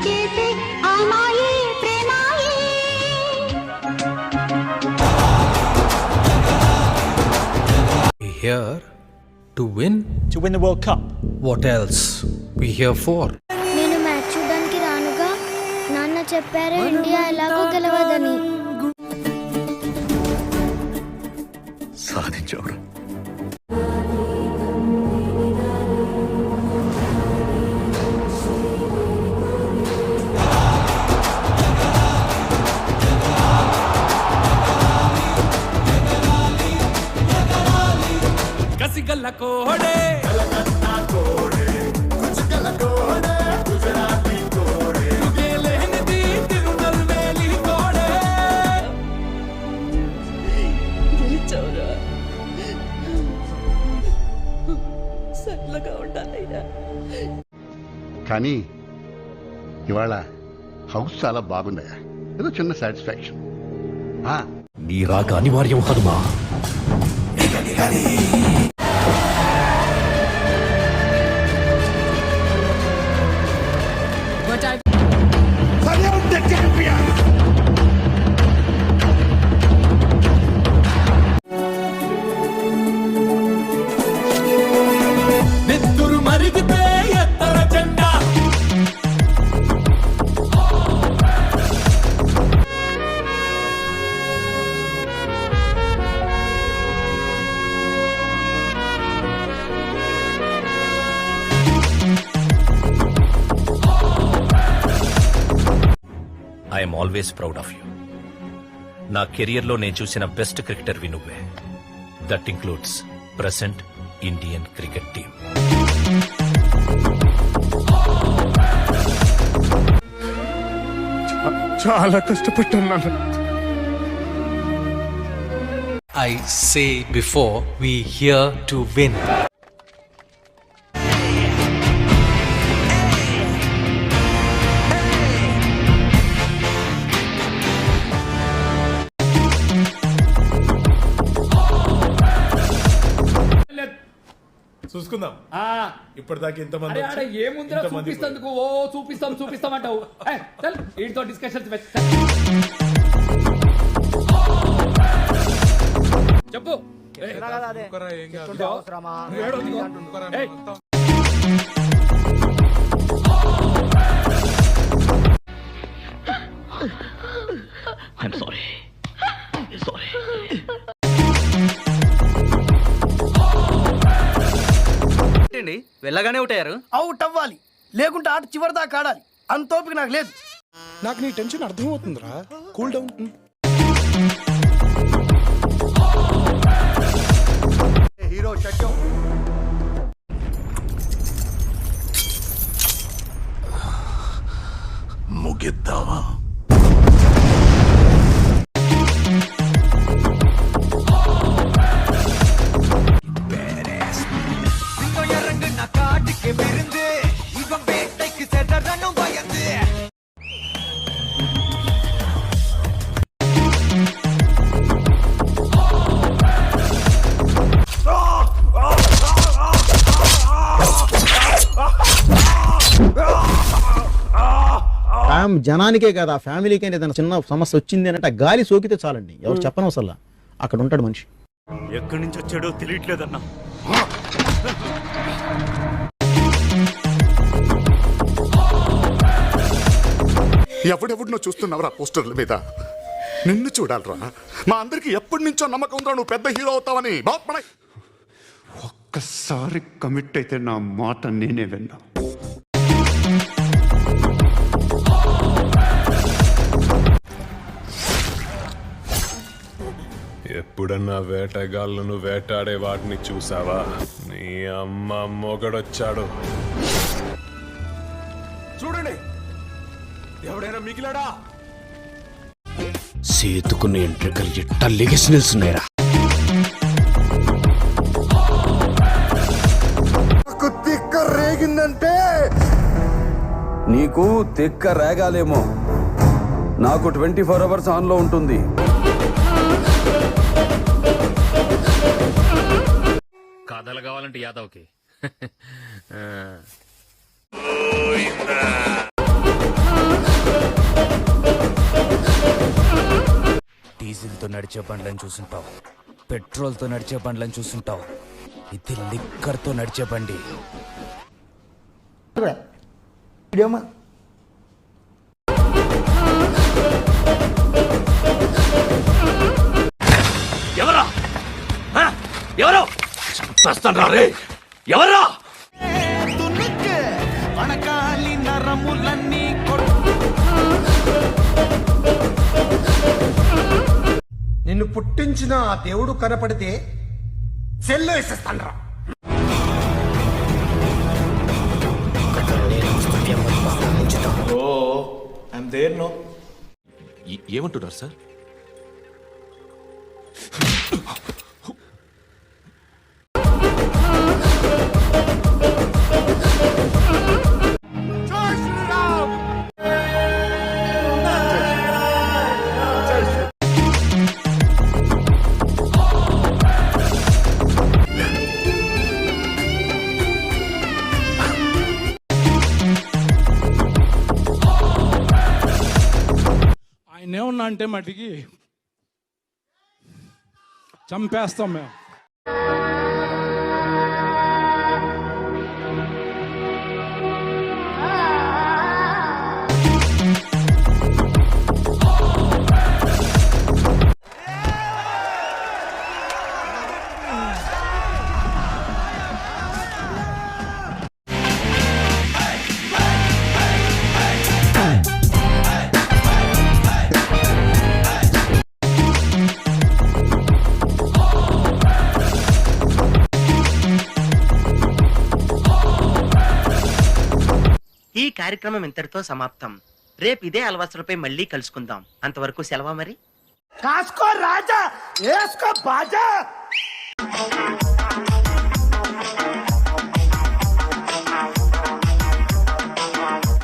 చేసే ఆమాయే ప్రేమాయే. Here to win the World Cup. What else we here for? నేను match చూడడానికి రానుగా. నాన్న చెప్పారు ఇండియా ఎలాగో గెలవదని. సాధించవరా? కసిగల్ల కోడే కానీ ఇవాళ హౌస్ చాలా బాగుందయ్యా. ఏదో చిన్న సాటిస్ఫాక్షన్. నీ రాక అనివార్యం హనుమా. నెత్తురు మరిగితే ఎత్తర జెండా. I'm always proud of you. నా కెరియర్లో నేను చూసిన బెస్ట్ క్రికెటర్ వి నువ్వే. That includes present Indian cricket team. చాలా కష్టపడ్డాను. I say before we here to win. చూసుకుందాం. ఇప్పటిదాకా ఇంతమంది ఏముందిరా చూపిస్తందుకు ఓ చూపిస్తామంటావు. వీటితో డిస్కషన్స్ చెప్పు. I'm sorry. వెళ్ళగానే అవుట్ అవ్వాలి, లేకుంటే ఆట చివరి దాకా ఆడాలి. అంత ఓపిక నాకు లేదు. నాకు నీ టెన్షన్ అర్థమవుతుందిరా. Cool down. హీరో షట్యం. ముగిద్దామా? జనానికే కదా, ఫ్యామిలీకే ఏదైనా చిన్న సమస్య వచ్చింది అంటే గాలి సోకితే చాలండి, ఎవరు చెప్పనవసరం. అక్కడ ఉంటాడు మనిషి. ఎక్కడి నుంచి వచ్చాడో తెలియట్లేదన్నా. ఎవడెవడినో చూస్తున్నావురా పోస్టర్ల మీద. నిన్ను చూడాలరా. మా అందరికి ఎప్పటి నుంచో నమ్మకం ఉందా నువ్వు పెద్ద హీరో అవుతావని. ఒక్కసారి కమిట్ అయితే నా మాట నేనే విన్నా. ఎప్పుడన్నా వేటగాళ్ళను వేటాడే వాటిని చూసావా? నీ అమ్మ మొగడొచ్చాడు. చూడండి, ఎవడైనా మిగిలాడా? సేతుకున్న ఎంట్రికలు ఎట్ట లెగసి నిల్చున్నాయిరా. తిక్క రేగిందంటే నీకు తిక్క రేగాలేమో, నాకు 24 hours ఆన్లో ఉంటుంది. కథలు కావాలంటే యాదవ్కి నడిచే బండ్లను చూసుంటావు, పెట్రోల్తో నడిచే బండ్లను చూసుంటావు. ఇది లిక్కర్తో నడిచే బండి. ఎవరా ఎవరో చంపేస్తాను రే. ఎవరా నిన్ను పుట్టించిన ఆ దేవుడు కనపడితే సెల్లో వేసేస్తాను. ఏమంటున్నారు సార్? ఆయన ఏమన్నా అంటే మటుకి చంపేస్తాం మేము. ఈ కార్యక్రమం ఇంతటితో సమాప్తం. రేపు ఇదే అలవాసులపై మళ్ళీ కలుసుకుందాం. అంతవరకు సెలవా మరి. కాసుకో రాజా, వేసుకో బాజా.